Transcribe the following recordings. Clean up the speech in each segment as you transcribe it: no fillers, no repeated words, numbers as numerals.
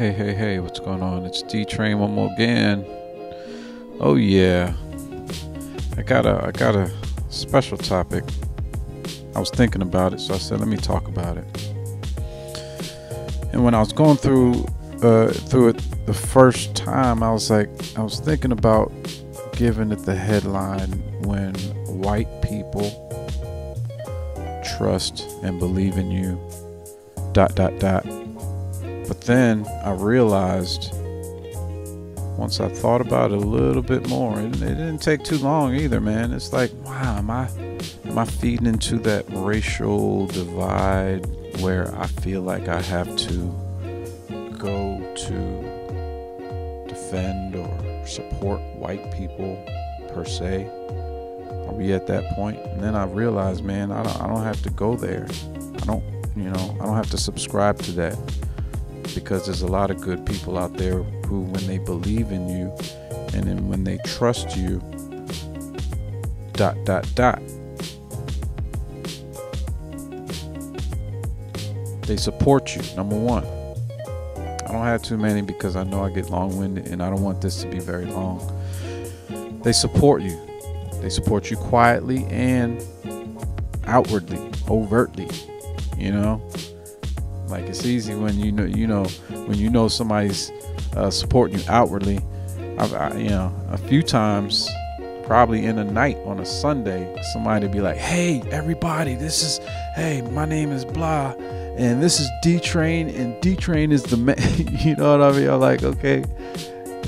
Hey, what's going on? It's D Train one more again. Oh yeah. I got a special topic. I was thinking about it, so I said let me talk about it. And when I was going through it the first time, I was thinking about giving it the headline when white people trust and believe in you ... But then I realized, once I thought about it a little bit more, it didn't take too long either, man. It's like, wow, am I feeding into that racial divide where I feel like I have to go to defend or support white people per se? Are we at that point? And then I realized, man, I don't have to go there. I don't have to subscribe to that. Because there's a lot of good people out there who, when they believe in you and then when they trust you ... They support you, number one. I don't have too many because I know I get long-winded and I don't want this to be very long. They support you. They support you quietly and outwardly, overtly, Like, it's easy when you know somebody's supporting you outwardly. A few times, probably in the night on a Sunday, somebody be like, "Hey, everybody, my name is blah, and this is D Train, and D Train is the man." You know what I mean? I'm like, okay,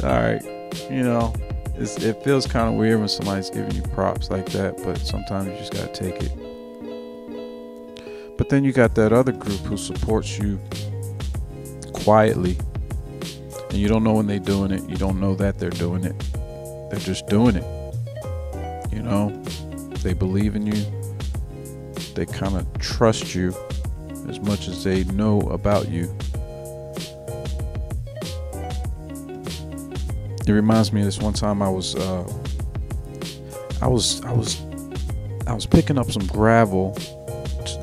all right, it feels kind of weird when somebody's giving you props like that, but sometimes you just gotta take it. But then you got that other group who supports you quietly, and you don't know when they're doing it. You don't know that they're doing it. They're just doing it. They believe in you. They kind of trust you as much as they know about you. It reminds me of this one time I was picking up some gravel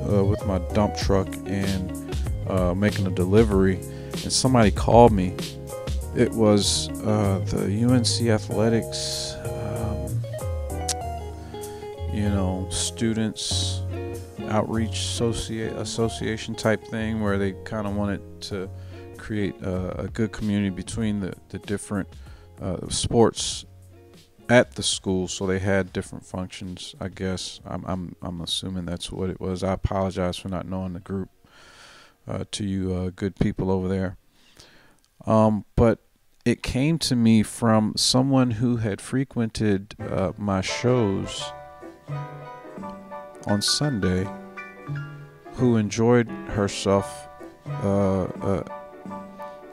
with my dump truck and making a delivery, and somebody called me. It was the UNC Athletics students outreach association type thing, where they kind of wanted to create a good community between the different sports at the school, so they had different functions. I guess I'm assuming that's what it was. I apologize for not knowing the group to you good people over there. But it came to me from someone who had frequented my shows on Sunday, who enjoyed herself,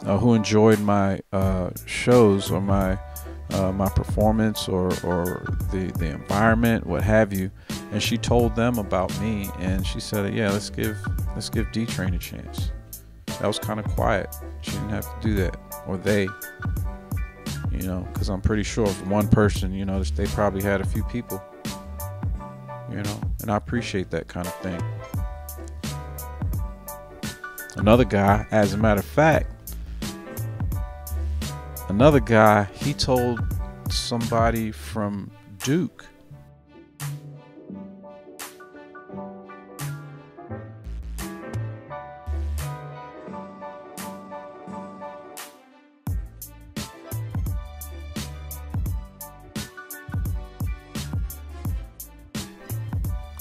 who enjoyed my shows or my performance or the environment, what have you, and she told them about me, and she said, yeah, let's give D Train a chance. That was kind of quiet. She didn't have to do that, or they, because I'm pretty sure for one person, they probably had a few people, and I appreciate that kind of thing. Another guy, as a matter of fact, he told somebody from Duke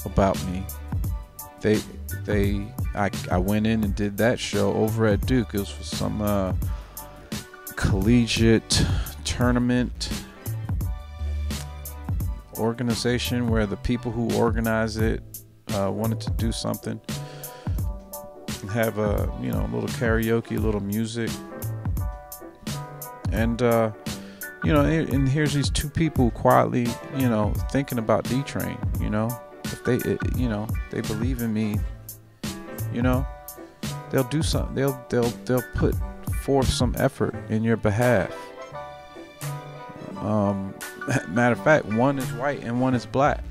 about me. I went in and did that show over at Duke. It was for some collegiate tournament organization where the people who organize it wanted to do something and have a little karaoke, a little music, and and here's these two people quietly thinking about D Train. If they believe in me, they'll do something. They'll put forth some effort in your behalf. Matter of fact, one is white and one is black.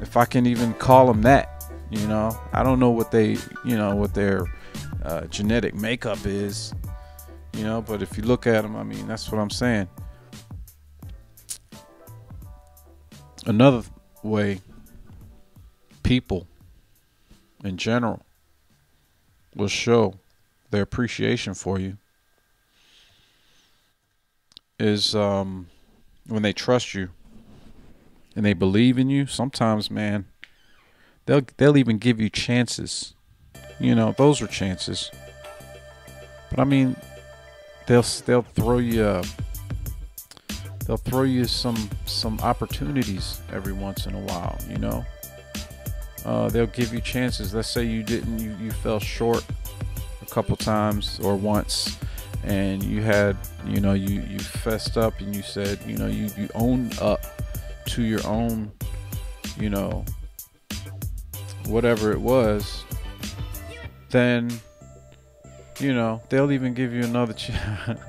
If I can even call them that, You know, I don't know what they, what their genetic makeup is. You know, but if you look at them, I mean, that's what I'm saying. Another way people in general will show their appreciation for you is when they trust you and they believe in you. Sometimes, man, they'll even give you chances. You know, those are chances. But I mean, they'll throw you some opportunities every once in a while. You know, they'll give you chances. Let's say you fell short a couple times or once, and you had, you fessed up and you said, you owned up to your own, whatever it was. Then, they'll even give you another chance.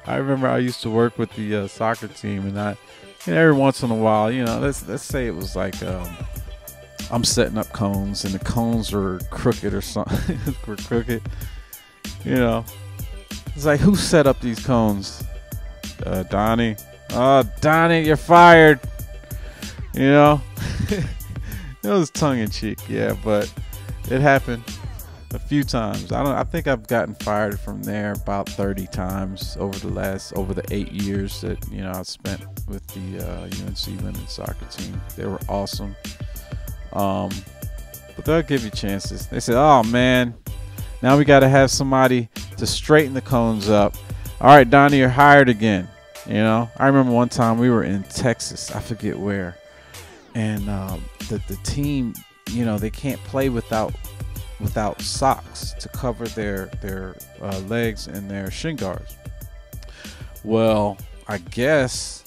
I remember I used to work with the soccer team, and every once in a while, let's say it was like I'm setting up cones, and the cones are crooked or something. Were crooked, It's like, who set up these cones? Donnie. Oh, Donnie, you're fired. It was tongue in cheek, yeah, but it happened a few times. I think I've gotten fired from there about 30 times over the 8 years that I spent with the UNC women's soccer team. They were awesome. But they'll give you chances. They said, "Oh man, now we got to have somebody to straighten the cones up." All right, Donnie, you're hired again. I remember one time we were in Texas, I forget where, and the team, they can't play without socks to cover their legs and their shin guards. Well, I guess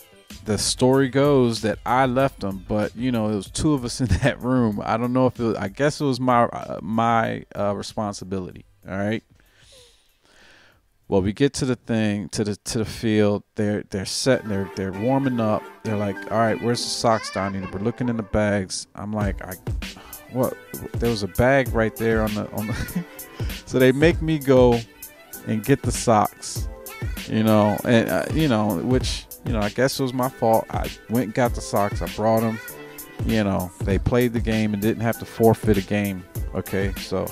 the story goes that I left them, but it was two of us in that room. I don't know if I guess it was my responsibility. All right. Well, we get to the thing, to the field. They're set. They're warming up. They're like, "All right, where's the socks, Donnie?" We're looking in the bags. I'm like, what? There was a bag right there on the. So they make me go and get the socks, and which I guess it was my fault. I went and got the socks. I brought them. They played the game and didn't have to forfeit a game. Okay, so.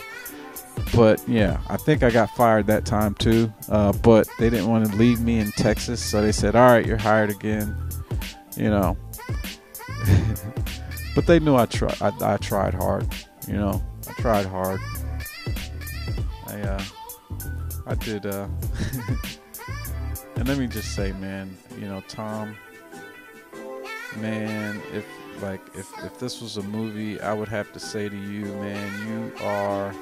But yeah, I think I got fired that time too. But they didn't want to leave me in Texas, so they said, "All right, you're hired again." But they knew I tried. I tried hard. I tried hard. I did. And let me just say, man, Tom, man, if this was a movie, I would have to say to you, man, you are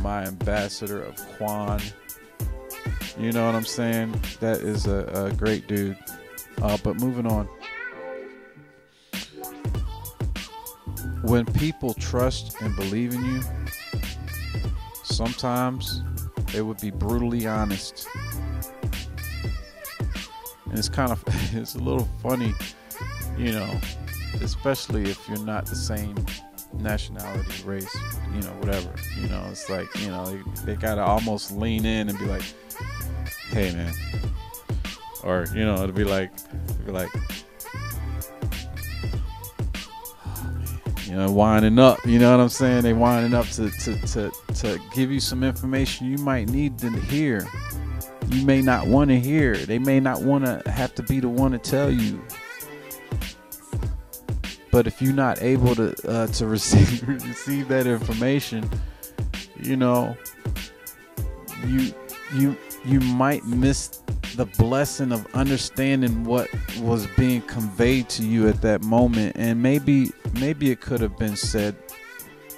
my ambassador of Quan. You know what I'm saying? That is a great dude. But moving on. When people trust and believe in you, sometimes they would be brutally honest. And it's a little funny, especially if you're not the same nationality, race, whatever. It's like, they gotta almost lean in and be like, "Hey man," or it'll be like, winding up. You know what I'm saying? They winding up to give you some information you might need to hear. You may not want to hear. They may not want to have to be the one to tell you. But if you're not able to receive that information, you might miss the blessing of understanding what was being conveyed to you at that moment, and maybe it could have been said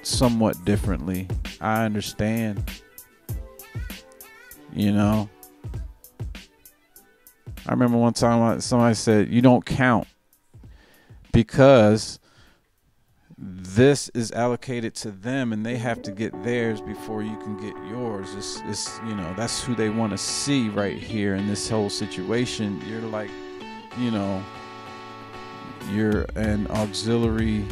somewhat differently. I understand. I remember one time somebody said, "You don't count because this is allocated to them and they have to get theirs before you can get yours." It's that's who they want to see right here in this whole situation. You're like, you're an auxiliary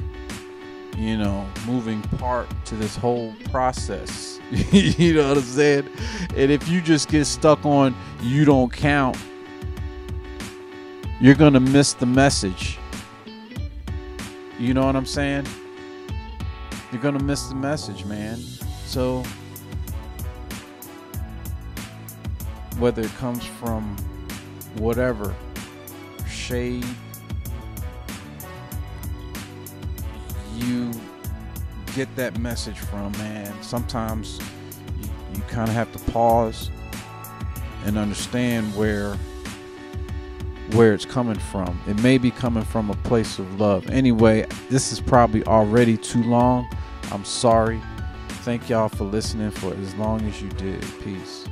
moving part to this whole process. You know what I'm saying? And if you just get stuck on you don't count, you're gonna miss the message. You know what I'm saying? You're gonna miss the message, man. So whether it comes from whatever shade you get that message from, man, sometimes you kind of have to pause and understand where it's coming from. It may be coming from a place of love. Anyway, this is probably already too long. I'm sorry. Thank y'all for listening for as long as you did. Peace.